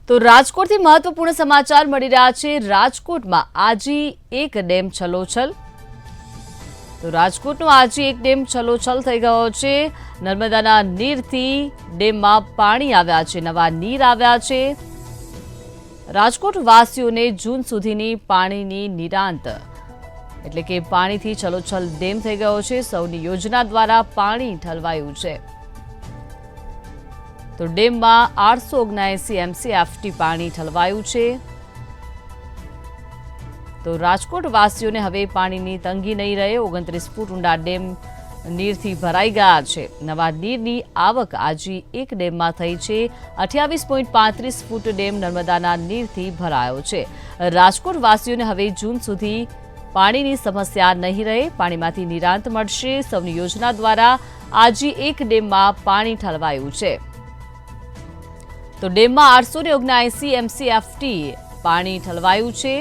તો રાજકોટથી મહત્વપૂર્ણ સમાચાર મળી રહ્યા છે। રાજકોટમાં આજે એક ડેમ છલોછલ। તો રાજકોટનો આજે એક ડેમ છલોછલ થઈ ગયો છે। નર્મદાના નીરથી ડેમમાં પાણી આવ્યા છે, નવા નીર આવ્યા છે। રાજકોટ વાસીઓને જૂન સુધીની પાણીની નિરાંત એટલે કે પાણીથી છલોછલ ડેમ થઈ ગયો છે। સૌની યોજના દ્વારા પાણી ઠલવાયું છે। તો ડેમમાં 879 MCFT પાણી ઠલવાયું છે। તો રાજકોટ વાસીઓને હવે પાણીની તંગી નહીં રહે। 29 ફૂટ ઊંડા ડેમ નીરથી ભરાઈ ગયા છે। નવા નીરની આવક આજે એક ડેમમાં થઈ છે। 28.35 ફૂટ ડેમ નર્મદાના નીરથી ભરાયો છે। રાજકોટ વાસીઓને હવે જૂન સુધી પાણીની સમસ્યા નહીં રહે, પાણીમાંથી નિરાંત મળશે। સૌની યોજના દ્વારા આજે એક ડેમમાં પાણી ઠલવાયું છે। તો ડેમમાં 879 MCFT પાણી ઠલવાયું છે।